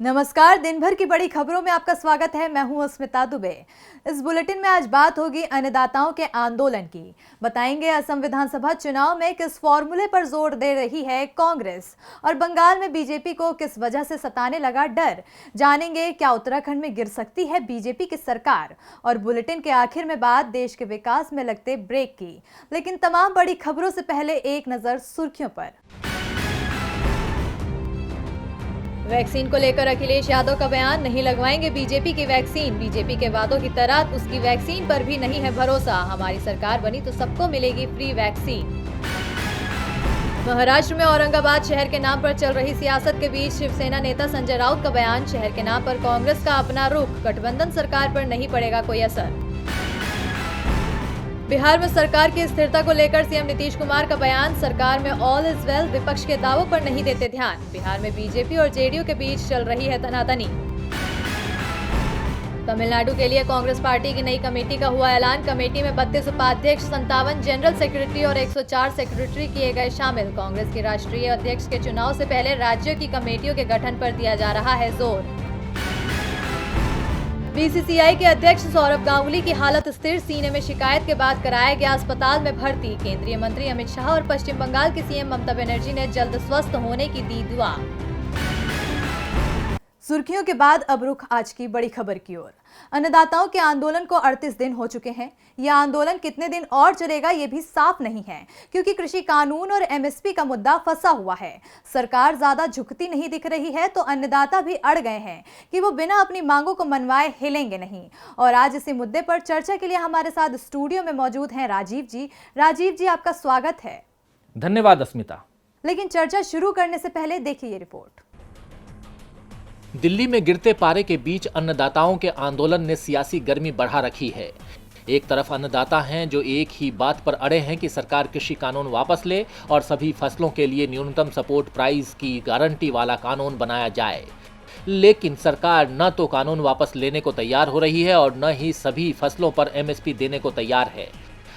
नमस्कार। दिन भर की बड़ी खबरों में आपका स्वागत है। मैं हूं अस्मिता दुबे। इस बुलेटिन में आज बात होगी अन्नदाताओं के आंदोलन की। बताएंगे असम विधानसभा चुनाव में किस फॉर्मूले पर जोर दे रही है कांग्रेस और बंगाल में बीजेपी को किस वजह से सताने लगा डर। जानेंगे क्या उत्तराखंड में गिर सकती है बीजेपी की सरकार। और बुलेटिन के आखिर में बात देश के विकास में लगते ब्रेक की। लेकिन तमाम बड़ी खबरों से पहले एक नजर सुर्खियों पर। वैक्सीन को लेकर अखिलेश यादव का बयान, नहीं लगवाएंगे बीजेपी की वैक्सीन। बीजेपी के वादों की तरह उसकी वैक्सीन पर भी नहीं है भरोसा। हमारी सरकार बनी तो सबको मिलेगी फ्री वैक्सीन। महाराष्ट्र में औरंगाबाद शहर के नाम पर चल रही सियासत के बीच शिवसेना नेता संजय राउत का बयान, शहर के नाम पर कांग्रेस का अपना रुख, गठबंधन सरकार पर नहीं पड़ेगा कोई असर। बिहार में सरकार की स्थिरता को लेकर सीएम नीतीश कुमार का बयान, सरकार में ऑल इज वेल, विपक्ष के दावों पर नहीं देते ध्यान। बिहार में बीजेपी और जेडीयू के बीच चल रही है तनातनी। तमिलनाडु के लिए कांग्रेस पार्टी की नई कमेटी का हुआ ऐलान। कमेटी में 32 उपाध्यक्ष, 57 जनरल सेक्रेटरी और 104 सेक्रेटरी किए गए शामिल। कांग्रेस के राष्ट्रीय अध्यक्ष के चुनाव से पहले राज्यों की कमेटियों के गठन पर दिया जा रहा है जोर। बीसीसीआई के अध्यक्ष सौरभ गांगुली की हालत स्थिर, सीने में शिकायत के बाद कराया गया अस्पताल में भर्ती। केंद्रीय मंत्री अमित शाह और पश्चिम बंगाल की सीएम ममता बनर्जी ने जल्द स्वस्थ होने की दी दुआ। सुर्खियों के बाद अब रुख आज की बड़ी खबर की ओर। अन्नदाताओं के आंदोलन को 38 दिन हो चुके हैं। यह आंदोलन कितने दिन और चलेगा ये भी साफ नहीं है, क्योंकि कृषि कानून और एमएसपी का मुद्दा फंसा हुआ है। सरकार ज्यादा झुकती नहीं दिख रही है तो अन्नदाता भी अड़ गए हैं कि वो बिना अपनी मांगों को मनवाए हिलेंगे नहीं। और आज इसी मुद्दे पर चर्चा के लिए हमारे साथ स्टूडियो में मौजूद हैं राजीव जी। राजीव जी, आपका स्वागत है। धन्यवाद अस्मिता। लेकिन चर्चा शुरू करने से पहले देखिए ये रिपोर्ट। दिल्ली में गिरते पारे के बीच अन्नदाताओं के आंदोलन ने सियासी गर्मी बढ़ा रखी है। एक तरफ अन्नदाता हैं जो एक ही बात पर अड़े हैं कि सरकार कृषि कानून वापस ले और सभी फसलों के लिए न्यूनतम सपोर्ट प्राइस की गारंटी वाला कानून बनाया जाए। लेकिन सरकार न तो कानून वापस लेने को तैयार हो रही है और न ही सभी फसलों पर एमएसपी देने को तैयार है।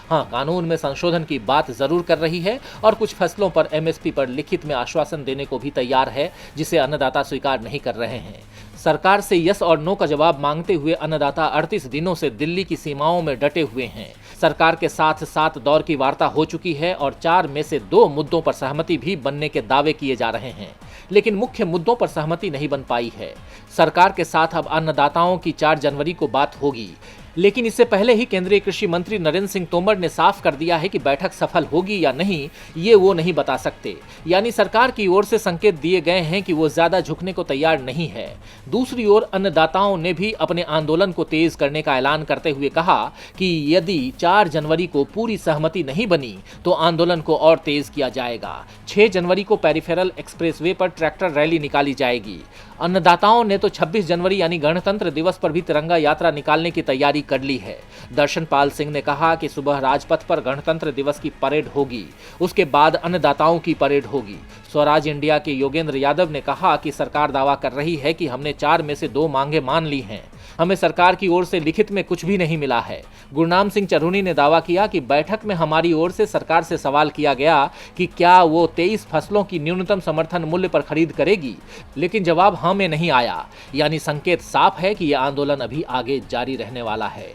हाँ, कानून में संशोधन की बात जरूर कर रही है और कुछ फसलों पर एमएसपी पर लिखित में आश्वासन देने को भी तैयार है, जिसे अन्नदाता स्वीकार नहीं कर रहे हैं। सरकार से यस और नो का जवाब मांगते हुए अन्नदाता 38 दिनों से दिल्ली की सीमाओं में डटे हुए हैं। सरकार के साथ 7 दौर की वार्ता हो चुकी है और 4 में से 2 मुद्दों पर सहमति भी बनने के दावे किए जा रहे हैं, लेकिन मुख्य मुद्दों पर सहमति नहीं बन पाई है। सरकार के साथ अब अन्नदाताओं की 4 जनवरी को बात होगी, लेकिन इससे पहले ही केंद्रीय कृषि मंत्री नरेंद्र सिंह तोमर ने साफ कर दिया है कि बैठक सफल होगी या नहीं ये वो नहीं बता सकते। यानी सरकार की ओर से संकेत दिए गए हैं कि वो ज्यादा झुकने को तैयार नहीं है। दूसरी ओर अन्नदाताओं ने भी अपने आंदोलन को तेज करने का ऐलान करते हुए कहा कि यदि 4 जनवरी को पूरी सहमति नहीं बनी तो आंदोलन को और तेज किया जाएगा। 6 जनवरी को पेरिफेरल एक्सप्रेसवे पर ट्रैक्टर रैली निकाली जाएगी। अन्नदाताओं ने तो 26 जनवरी यानी गणतंत्र दिवस पर भी तिरंगा यात्रा निकालने की तैयारी कर ली है। दर्शनपाल सिंह ने कहा कि सुबह राजपथ पर गणतंत्र दिवस की परेड होगी, उसके बाद अन्नदाताओं की परेड होगी। स्वराज इंडिया के योगेंद्र यादव ने कहा कि सरकार दावा कर रही है कि हमने 4 में से 2 मांगे मान ली हैं, हमें सरकार की ओर से लिखित में कुछ भी नहीं मिला है। गुरनाम सिंह चरूनी ने दावा किया कि बैठक में हमारी ओर से सरकार से सवाल किया गया कि क्या वो 23 फसलों की न्यूनतम समर्थन मूल्य पर खरीद करेगी, लेकिन जवाब हाँ में नहीं आया। यानी संकेत साफ है कि यह आंदोलन अभी आगे जारी रहने वाला है।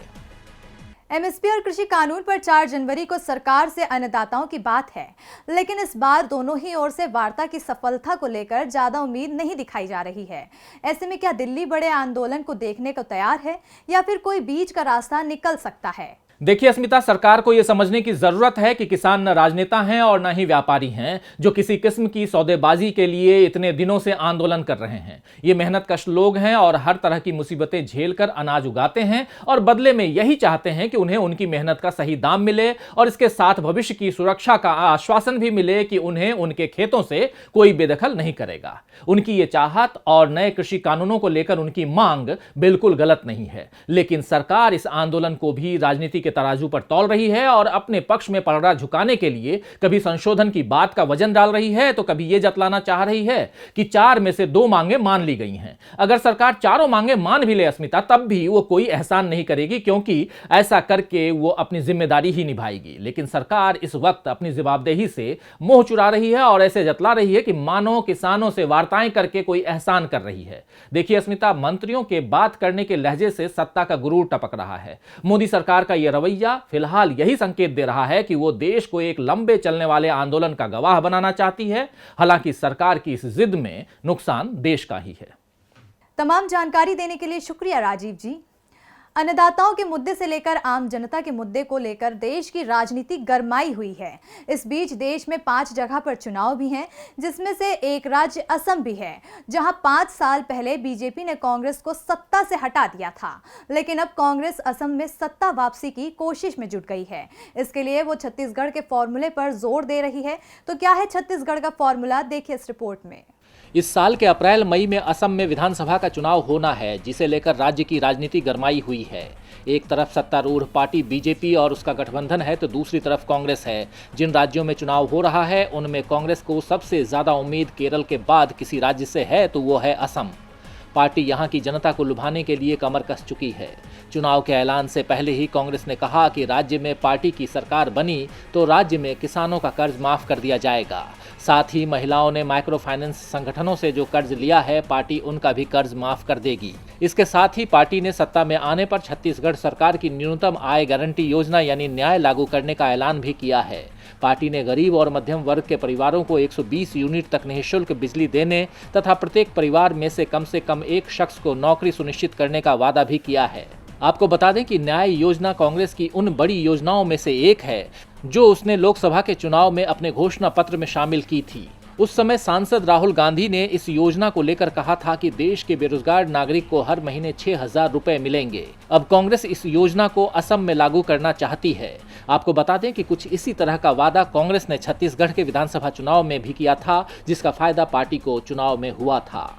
एमएसपी और कृषि कानून पर 4 जनवरी को सरकार से अन्नदाताओं की बात है, लेकिन इस बार दोनों ही ओर से वार्ता की सफलता को लेकर ज्यादा उम्मीद नहीं दिखाई जा रही है। ऐसे में क्या दिल्ली बड़े आंदोलन को देखने को तैयार है या फिर कोई बीच का रास्ता निकल सकता है? देखिए अस्मिता, सरकार को यह समझने की जरूरत है कि किसान न राजनेता हैं और न ही व्यापारी हैं जो किसी किस्म की सौदेबाजी के लिए इतने दिनों से आंदोलन कर रहे हैं। ये मेहनत कश लोग हैं और हर तरह की मुसीबतें झेलकर अनाज उगाते हैं और बदले में यही चाहते हैं कि उन्हें उनकी मेहनत का सही दाम मिले और इसके साथ भविष्य की सुरक्षा का आश्वासन भी मिले कि उन्हें उनके खेतों से कोई बेदखल नहीं करेगा। उनकी ये चाहत और नए कृषि कानूनों को लेकर उनकी मांग बिल्कुल गलत नहीं है, लेकिन सरकार इस आंदोलन को भी राजनीति के तराजू पर तौल रही है और अपने पक्ष में पलड़ा झुकाने के लिए कभी संशोधन की बात का वजन डाल रही है तो कभी यह जतलाना चाह रही है कि 4 में से 2 मांगे मान ली गई हैं। अगर सरकार चारों मांगे मान भी ले अस्मिता, तब भी वो कोई एहसान नहीं करेगी, क्योंकि ऐसा करके वो अपनी जिम्मेदारी ही निभाएगी। लेकिन सरकार इस वक्त अपनी जवाबदेही से मुंह चुरा रही है और ऐसे जतला रही है कि मानो किसानों से वार्ताएं करके कोई एहसान कर रही है। देखिए अस्मिता, मंत्रियों के बात करने के लहजे से सत्ता का गुरूर टपक रहा है। मोदी सरकार का यह रवैया फिलहाल यही संकेत दे रहा है कि वो देश को एक लंबे चलने वाले आंदोलन का गवाह बनाना चाहती है। हालांकि सरकार की इस जिद में नुकसान देश का ही है। तमाम जानकारी देने के लिए शुक्रिया राजीव जी। अन्नदाताओं के मुद्दे से लेकर आम जनता के मुद्दे को लेकर देश की राजनीति गरमाई हुई है। इस बीच देश में 5 जगह पर चुनाव भी हैं, जिसमें से एक राज्य असम भी है, जहां 5 साल पहले बीजेपी ने कांग्रेस को सत्ता से हटा दिया था। लेकिन अब कांग्रेस असम में सत्ता वापसी की कोशिश में जुट गई है। इसके लिए वो छत्तीसगढ़ के फॉर्मूले पर जोर दे रही है। तो क्या है छत्तीसगढ़ का फॉर्मूला, देखिए इस रिपोर्ट में। इस साल के अप्रैल मई में असम में विधानसभा का चुनाव होना है, जिसे लेकर राज्य की राजनीति गरमाई हुई है। एक तरफ सत्तारूढ़ पार्टी बीजेपी और उसका गठबंधन है, तो दूसरी तरफ कांग्रेस है। जिन राज्यों में चुनाव हो रहा है उनमें कांग्रेस को सबसे ज्यादा उम्मीद केरल के बाद किसी राज्य से है, तो वो है असम। पार्टी यहां की जनता को लुभाने के लिए कमर कस चुकी है। चुनाव के ऐलान से पहले ही कांग्रेस ने कहा कि राज्य में पार्टी की सरकार बनी तो राज्य में किसानों का कर्ज माफ कर दिया जाएगा। साथ ही महिलाओं ने माइक्रो फाइनेंस संगठनों से जो कर्ज लिया है, पार्टी उनका भी कर्ज माफ कर देगी। इसके साथ ही पार्टी ने सत्ता में आने पर छत्तीसगढ़ सरकार की न्यूनतम आय गारंटी योजना यानी न्याय लागू करने का ऐलान भी किया है। पार्टी ने गरीब और मध्यम वर्ग के परिवारों को 120 यूनिट तक निःशुल्क बिजली देने तथा प्रत्येक परिवार में से कम एक शख्स को नौकरी सुनिश्चित करने का वादा भी किया है। आपको बता दें कि न्याय योजना कांग्रेस की उन बड़ी योजनाओं में से एक है जो उसने लोकसभा के चुनाव में अपने घोषणा पत्र में शामिल की थी। उस समय सांसद राहुल गांधी ने इस योजना को लेकर कहा था कि देश के बेरोजगार नागरिक को हर महीने 6,000 रुपए मिलेंगे। अब कांग्रेस इस योजना को असम में लागू करना चाहती है। आपको बता दें कि कुछ इसी तरह का वादा कांग्रेस ने छत्तीसगढ़ के विधानसभा चुनाव में भी किया था, जिसका फायदा पार्टी को चुनाव में हुआ था।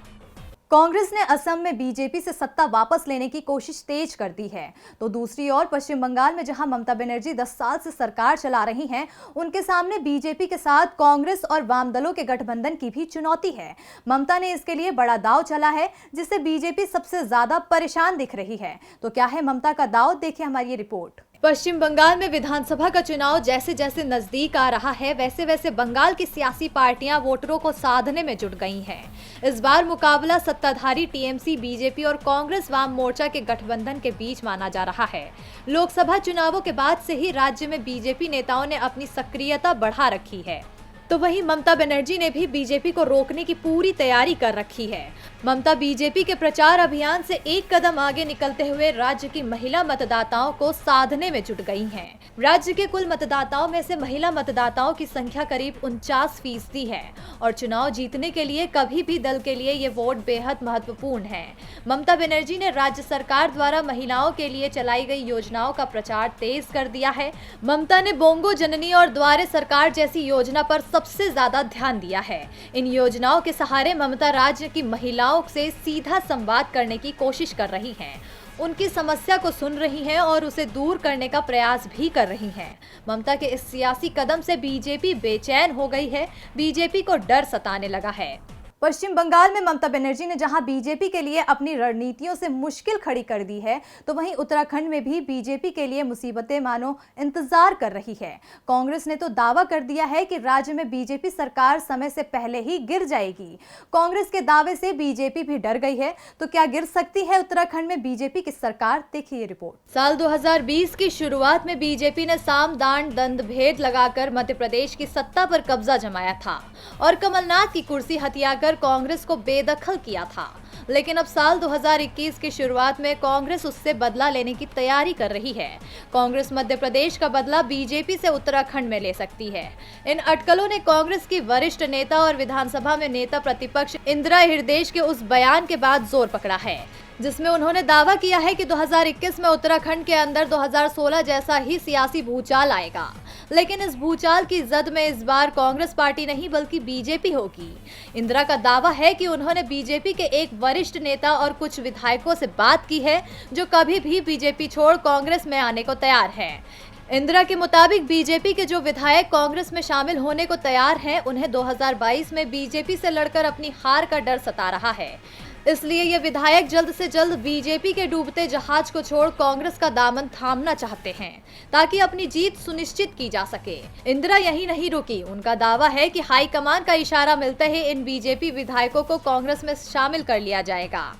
कांग्रेस ने असम में बीजेपी से सत्ता वापस लेने की कोशिश तेज कर दी है, तो दूसरी ओर पश्चिम बंगाल में जहां ममता बनर्जी 10 साल से सरकार चला रही हैं, उनके सामने बीजेपी के साथ कांग्रेस और वाम दलों के गठबंधन की भी चुनौती है। ममता ने इसके लिए बड़ा दांव चला है, जिससे बीजेपी सबसे ज्यादा परेशान दिख रही है। तो क्या है ममता का दांव, देखिए हमारी ये रिपोर्ट। पश्चिम बंगाल में विधानसभा का चुनाव जैसे जैसे नजदीक आ रहा है, वैसे वैसे बंगाल की सियासी पार्टियां वोटरों को साधने में जुट गई हैं। इस बार मुकाबला सत्ताधारी टीएमसी, बीजेपी और कांग्रेस वाम मोर्चा के गठबंधन के बीच माना जा रहा है। लोकसभा चुनावों के बाद से ही राज्य में बीजेपी नेताओं ने अपनी सक्रियता बढ़ा रखी है, तो वहीं ममता बनर्जी ने भी बीजेपी को रोकने की पूरी तैयारी कर रखी है। ममता बीजेपी के प्रचार अभियान से एक कदम आगे निकलते हुए राज्य की महिला मतदाताओं को साधने में जुट गई हैं। राज्य के कुल मतदाताओं में से महिला मतदाताओं की संख्या करीब 49% है और चुनाव जीतने के लिए कभी भी दल के लिए ये वोट बेहद महत्वपूर्ण है। ममता बनर्जी ने राज्य सरकार द्वारा महिलाओं के लिए चलाई गई योजनाओं का प्रचार तेज कर दिया है। ममता ने बोंगो जननी और द्वारे सरकार जैसी योजना पर सबसे ज्यादा ध्यान दिया है। इन योजनाओं के सहारे ममता राज्य की महिलाओं से सीधा संवाद करने की कोशिश कर रही हैं। उनकी समस्या को सुन रही हैं और उसे दूर करने का प्रयास भी कर रही हैं। ममता के इस सियासी कदम से बीजेपी बेचैन हो गई है। बीजेपी को डर सताने लगा है। पश्चिम बंगाल में ममता बनर्जी ने जहां बीजेपी के लिए अपनी रणनीतियों से मुश्किल खड़ी कर दी है, तो वहीं उत्तराखंड में भी बीजेपी के लिए मुसीबतें मानो इंतजार कर रही है। कांग्रेस ने तो दावा कर दिया है कि राज्य में बीजेपी सरकार समय से पहले ही गिर जाएगी। कांग्रेस के दावे से बीजेपी भी डर गई है। तो क्या गिर सकती है उत्तराखंड में बीजेपी की सरकार, देखिए ये रिपोर्ट। साल 2020 की शुरुआत में बीजेपी ने साम दान दंड भेद लगाकर मध्य प्रदेश की सत्ता पर कब्जा जमाया था और कमलनाथ की कुर्सी हथियाकर कांग्रेस को बेदखल किया था। लेकिन अब साल 2021 की शुरुआत में कांग्रेस उससे बदला लेने की तैयारी कर रही है। कांग्रेस मध्य प्रदेश का बदला बीजेपी से उत्तराखंड में ले सकती है। इन अटकलों ने कांग्रेस की वरिष्ठ नेता और विधानसभा में नेता प्रतिपक्ष इंदिरा हृदयेश के उस बयान के बाद जोर पकड़ा है, जिसमें उन्होंने दावा किया है कि 2021 में उत्तराखंड के अंदर 2016 जैसा ही सियासी भूचाल आएगा। लेकिन इस भूचाल की जद में इस बार कांग्रेस पार्टी नहीं बल्कि बीजेपी होगी। इंदिरा का दावा है कि उन्होंने बीजेपी के एक वरिष्ठ नेता और कुछ विधायकों से बात की है जो कभी भी बीजेपी छोड़ कांग्रेस में आने को तैयार है। इंदिरा के मुताबिक बीजेपी के जो विधायक कांग्रेस में शामिल होने को तैयार हैं, उन्हें 2022 में बीजेपी से लड़कर अपनी हार का डर सता रहा है। इसलिए ये विधायक जल्द से जल्द बीजेपी के डूबते जहाज को छोड़ कांग्रेस का दामन थामना चाहते हैं ताकि अपनी जीत सुनिश्चित की जा सके। इंदिरा यही नहीं रुकी, उनका दावा है कि हाईकमान का इशारा मिलते ही इन बीजेपी विधायकों को कांग्रेस में शामिल कर लिया जाएगा।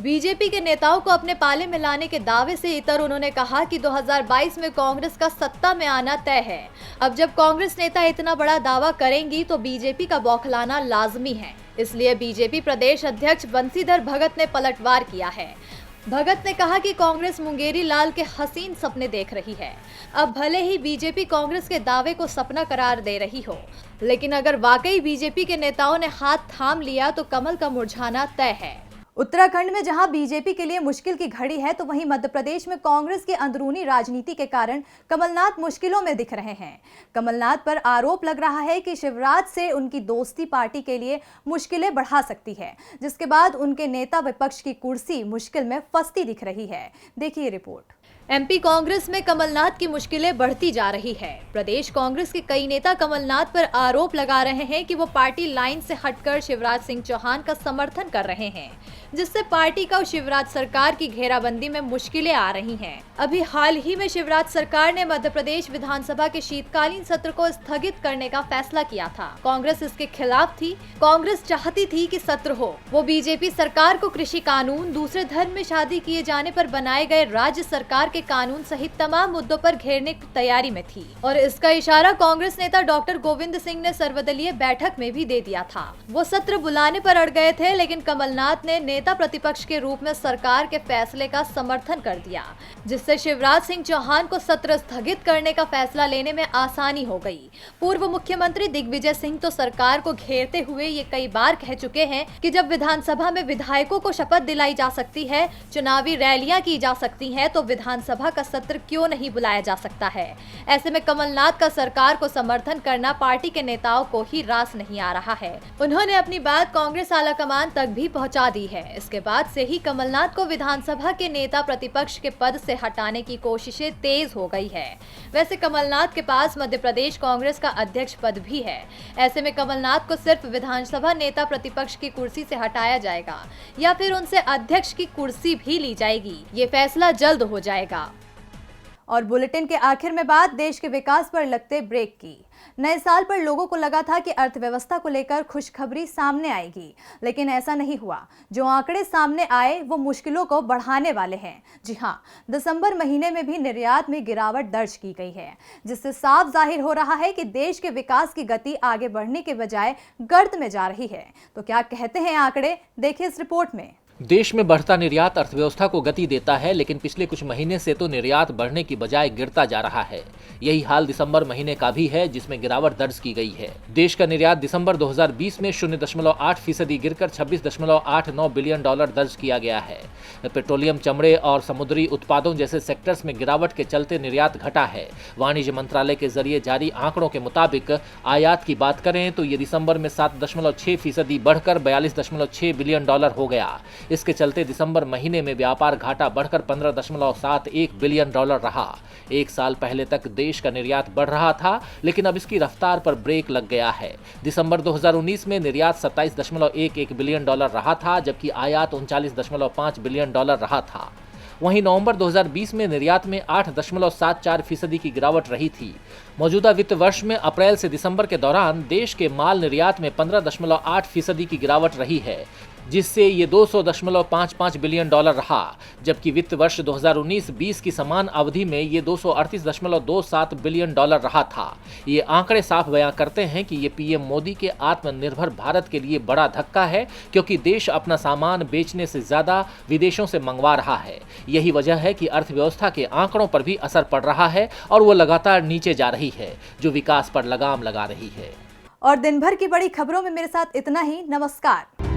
बीजेपी के नेताओं को अपने पाले में लाने के दावे से इतर उन्होंने कहा कि 2022 में कांग्रेस का सत्ता में आना तय है। अब जब कांग्रेस नेता इतना बड़ा दावा करेंगी तो बीजेपी का बौखलाना लाजमी है। इसलिए बीजेपी प्रदेश अध्यक्ष बंशीधर भगत ने पलटवार किया है। भगत ने कहा कि कांग्रेस मुंगेरी लाल के हसीन सपने देख रही है। अब भले ही बीजेपी कांग्रेस के दावे को सपना करार दे रही हो, लेकिन अगर वाकई बीजेपी के नेताओं ने हाथ थाम लिया तो कमल का मुरझाना तय है। उत्तराखंड में जहां बीजेपी के लिए मुश्किल की घड़ी है, तो वहीं मध्य प्रदेश में कांग्रेस की अंदरूनी राजनीति के कारण कमलनाथ मुश्किलों में दिख रहे हैं। कमलनाथ पर आरोप लग रहा है कि शिवराज से उनकी दोस्ती पार्टी के लिए मुश्किलें बढ़ा सकती है, जिसके बाद उनके नेता विपक्ष की कुर्सी मुश्किल में फंसती दिख रही है। देखिए रिपोर्ट। एमपी कांग्रेस में कमलनाथ की मुश्किलें बढ़ती जा रही है। प्रदेश कांग्रेस के कई नेता कमलनाथ पर आरोप लगा रहे हैं कि वो पार्टी लाइन से हटकर शिवराज सिंह चौहान का समर्थन कर रहे हैं, जिससे पार्टी का शिवराज सरकार की घेराबंदी में मुश्किलें आ रही हैं। अभी हाल ही में शिवराज सरकार ने मध्य प्रदेश विधानसभा के शीतकालीन सत्र को स्थगित करने का फैसला किया था। कांग्रेस इसके खिलाफ थी। कांग्रेस चाहती थी कि सत्र हो। वो बीजेपी सरकार को कृषि कानून, दूसरे धर्म में शादी किए जाने पर बनाए गए राज्य सरकार के कानून सहित तमाम मुद्दों पर घेरने की तैयारी में थी, और इसका इशारा कांग्रेस नेता डॉक्टर गोविंद सिंह ने सर्वदलीय बैठक में भी दे दिया था। वो सत्र बुलाने पर अड़ गए थे, लेकिन कमलनाथ ने नेता प्रतिपक्ष के रूप में सरकार के फैसले का समर्थन कर दिया, जिससे शिवराज सिंह चौहान को सत्र स्थगित करने का फैसला लेने में आसानी हो गई। पूर्व मुख्यमंत्री दिग्विजय सिंह तो सरकार को घेरते हुए ये कई बार कह चुके हैं कि जब विधानसभा में विधायकों को शपथ दिलाई जा सकती है, चुनावी रैलियां की जा सकती हैं, तो विधानसभा का सत्र क्यों नहीं बुलाया जा सकता है। ऐसे में कमलनाथ का सरकार को समर्थन करना पार्टी के नेताओं को ही रास नहीं आ रहा है। उन्होंने अपनी बात कांग्रेस आलाकमान तक भी पहुंचा दी है। इसके बाद से ही कमलनाथ को विधानसभा के नेता प्रतिपक्ष के पद से हटाने की कोशिशें तेज हो गई है। वैसे कमलनाथ के पास मध्य प्रदेश कांग्रेस का अध्यक्ष पद भी है। ऐसे में कमलनाथ को सिर्फ विधानसभा नेता प्रतिपक्ष की कुर्सी से हटाया जाएगा या फिर उनसे अध्यक्ष की कुर्सी भी ली जाएगी, ये फैसला जल्द हो जाएगा। और बुलेटिन के आखिर में बात देश के विकास पर लगते ब्रेक की। नए साल पर लोगों को लगा था कि अर्थव्यवस्था को लेकर खुशखबरी सामने आएगी, लेकिन ऐसा नहीं हुआ। जो आंकड़े सामने आए वो मुश्किलों को बढ़ाने वाले हैं। जी हां, दिसंबर महीने में भी निर्यात में गिरावट दर्ज की गई है, जिससे साफ जाहिर हो रहा है कि देश के विकास की गति आगे बढ़ने के बजाय गर्त में जा रही है। तो क्या कहते हैं आंकड़े, देखिए इस रिपोर्ट में। देश में बढ़ता निर्यात अर्थव्यवस्था को गति देता है, लेकिन पिछले कुछ महीने से तो निर्यात बढ़ने की बजाय गिरता जा रहा है। यही हाल दिसंबर महीने का भी है, जिसमें गिरावट दर्ज की गई है। देश का निर्यात दिसंबर 2020 में 0.8% गिरकर $26.89 बिलियन दर्ज किया गया है। पेट्रोलियम, चमड़े और समुद्री उत्पादों जैसे सेक्टर्स में गिरावट के चलते निर्यात घटा है। वाणिज्य मंत्रालय के जरिए जारी आंकड़ों के मुताबिक आयात की बात करें तो ये दिसंबर में 7.6% बढ़कर $42.6 बिलियन हो गया। इसके चलते दिसंबर महीने में व्यापार घाटा बढ़कर $15.71 बिलियन रहा। एक साल पहले तक देश का निर्यात बढ़ रहा था, लेकिन अब इसकी रफ्तार पर ब्रेक लग गया है। दिसंबर 2019 में निर्यात $27.11 बिलियन रहा था, जबकि आयात $39.5 बिलियन रहा था। वहीं नवंबर 2020 में निर्यात में 8.74% की गिरावट रही थी। मौजूदा वित्त वर्ष में अप्रैल से दिसंबर के दौरान देश के माल निर्यात में 15.8% की गिरावट रही है, जिससे ये $200.55 बिलियन रहा, जबकि वित्त वर्ष 2019-20 की समान अवधि में ये $238.27 बिलियन रहा था। ये आंकड़े साफ बयां करते हैं कि ये पीएम मोदी के आत्मनिर्भर भारत के लिए बड़ा धक्का है, क्योंकि देश अपना सामान बेचने से ज्यादा विदेशों से मंगवा रहा है। यही वजह है कि अर्थव्यवस्था के आंकड़ों पर भी असर पड़ रहा है और वो लगातार नीचे जा रही है, जो विकास पर लगाम लगा रही है। और दिन भर की बड़ी खबरों में मेरे साथ इतना ही। नमस्कार।